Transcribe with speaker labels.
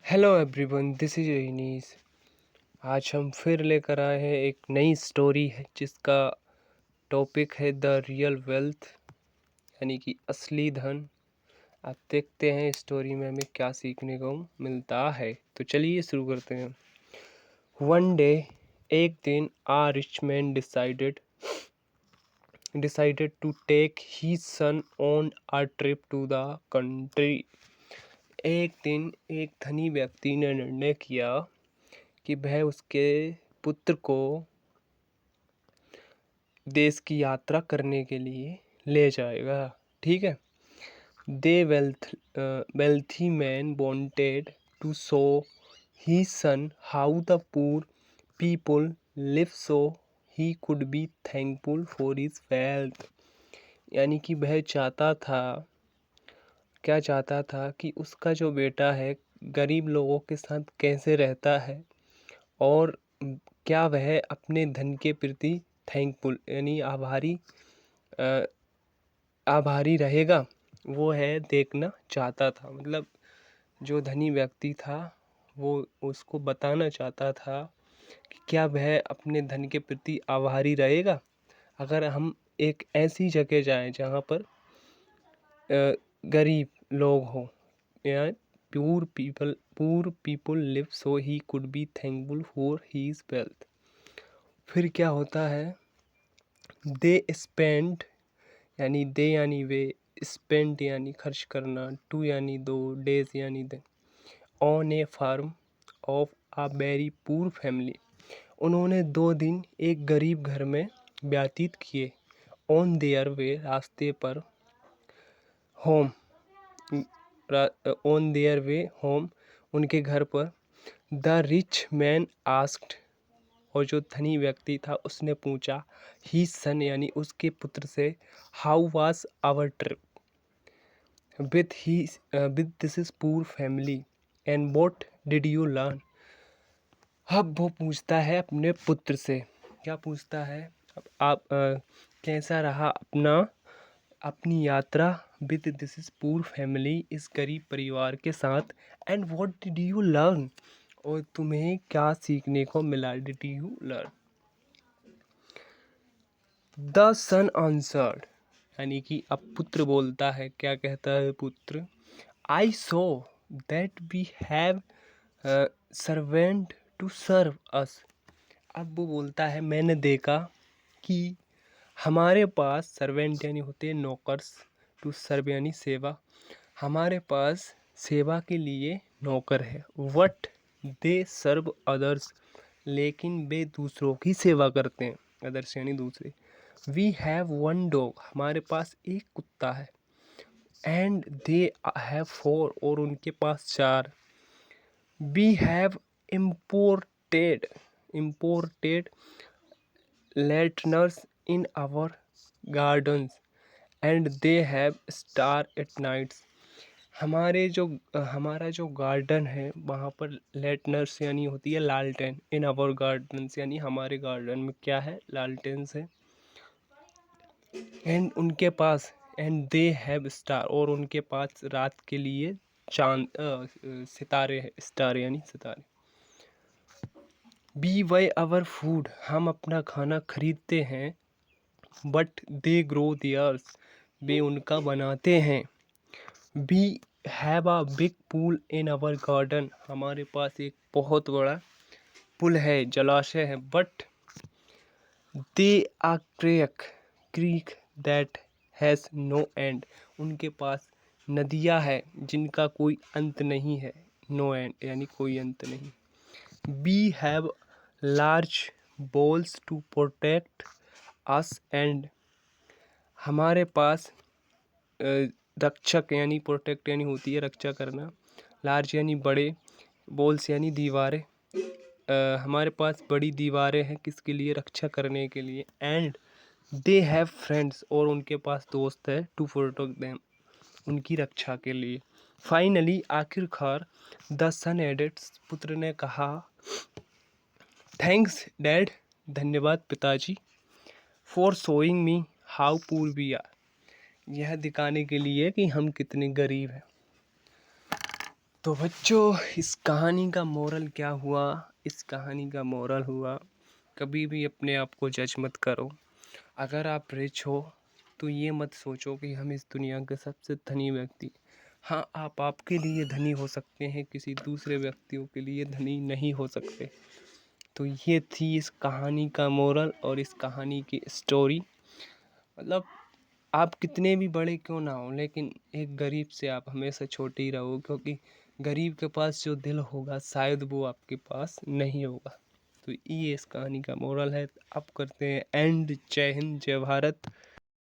Speaker 1: Hello everyone, this is रईनीस। आज हम फिर लेकर आए हैं एक नई स्टोरी है जिसका टॉपिक है द रियल वेल्थ, यानी कि असली धन। आप देखते हैं स्टोरी में हमें क्या सीखने को मिलता है। तो चलिए शुरू करते हैं। वन डे, एक दिन, a rich man decided to take his son on a trip to the country. एक दिन एक धनी व्यक्ति ने निर्णय किया कि वह उसके पुत्र को देश की यात्रा करने के लिए ले जाएगा। ठीक है। The wealthy man wanted to show his son how the poor people live so he could be thankful for his wealth. यानी कि वह चाहता था कि उसका जो बेटा है गरीब लोगों के साथ कैसे रहता है और क्या वह अपने धन के प्रति थैंकफुल यानी आभारी रहेगा, वो है देखना चाहता था। मतलब जो धनी व्यक्ति था वो उसको बताना चाहता था कि क्या वह अपने धन के प्रति आभारी रहेगा अगर हम एक ऐसी जगह जाएं जहाँ पर गरीब लोग हों, या poor people live so he could be thankful for his wealth. फिर क्या होता है, दे स्पेंड यानी वे, स्पेंड यानी खर्च करना, टू यानी दो, डेज यानी दिन, on a farm of a very poor family. उन्होंने 2 दिन एक गरीब घर में व्यतीत किए। ऑन देयर वे, रास्ते पर, home on their way home, उनके घर पर, द रिच मैन आस्क्ड, और जो धनी व्यक्ति था उसने पूछा, ही सन यानी उसके पुत्र से, how was our trip with this is poor family and what did you learn. अब वो पूछता है अपने पुत्र से, क्या पूछता है, अब आप कैसा रहा अपनी यात्रा with this is poor family, इस गरीब परिवार के साथ, and what did you learn, और तुम्हें क्या सीखने को मिला, did you learn. The son answered, यानी कि अब पुत्र बोलता है, क्या कहता है पुत्र, I saw that we have servant to serve us. अब वो बोलता है, मैंने देखा कि हमारे पास सर्वेंट यानी होते हैं नौकर्स, टू सर्व यानी सेवा, हमारे पास सेवा के लिए नौकर है। वट दे सर्व अदर्स, लेकिन वे दूसरों की सेवा करते हैं, अदर्स यानी दूसरे। वी हैव वन डॉग, हमारे पास एक कुत्ता है। एंड दे हैव 4, और उनके पास 4। We have imported lanterns in our gardens and they have star at nights. हमारा जो गार्डन है वहाँ पर लैटनर्स यानी होती है लालटेन, इन आवर गार्डन्स यानी हमारे गार्डन में क्या है, लालटेन है। एंड दे हैव स्टार, और उनके पास रात के लिए चांद सितारे हैं, स्टार यानी सितारे। बी बाय आवर फूड, हम अपना खाना खरीदते हैं। बट दे ग्रो दियर्स, वे उनका बनाते हैं। We have a big pool in our garden, हमारे पास एक बहुत बड़ा पुल है, जलाशय है। But they a creek that has no end, उनके पास नदियाँ है जिनका कोई अंत नहीं है, नो एंड यानी कोई अंत नहीं। We have large walls to protect us and, हमारे पास रक्षक यानी प्रोटेक्ट यानी होती है रक्षा करना, लार्ज यानी बड़े, बॉल्स यानी दीवारें, हमारे पास बड़ी दीवारें हैं किसके लिए, रक्षा करने के लिए। एंड दे हैव फ्रेंड्स, और उनके पास दोस्त है, टू प्रोटेक्ट देम, उनकी रक्षा के लिए। फाइनली, आखिरकार, द सन एडेड, पुत्र ने कहा, थैंक्स डैड, धन्यवाद पिताजी, for showing me how poor we are, यह दिखाने के लिए कि हम कितने गरीब हैं। तो बच्चों, इस कहानी का मोरल क्या हुआ? इस कहानी का मोरल हुआ, कभी भी अपने आप को जज मत करो। अगर आप रिच हो तो ये मत सोचो कि हम इस दुनिया के सबसे धनी व्यक्ति। हाँ, आप आपके लिए धनी हो सकते हैं, किसी दूसरे व्यक्तियों के लिए धनी नहीं हो सकते। तो ये थी इस कहानी का मोरल और इस कहानी की स्टोरी। मतलब आप कितने भी बड़े क्यों ना हो, लेकिन एक गरीब से आप हमेशा छोटे ही रहो, क्योंकि गरीब के पास जो दिल होगा शायद वो आपके पास नहीं होगा। तो ये इस कहानी का मोरल है। अब करते हैं एंड। जय हिंद, जय भारत।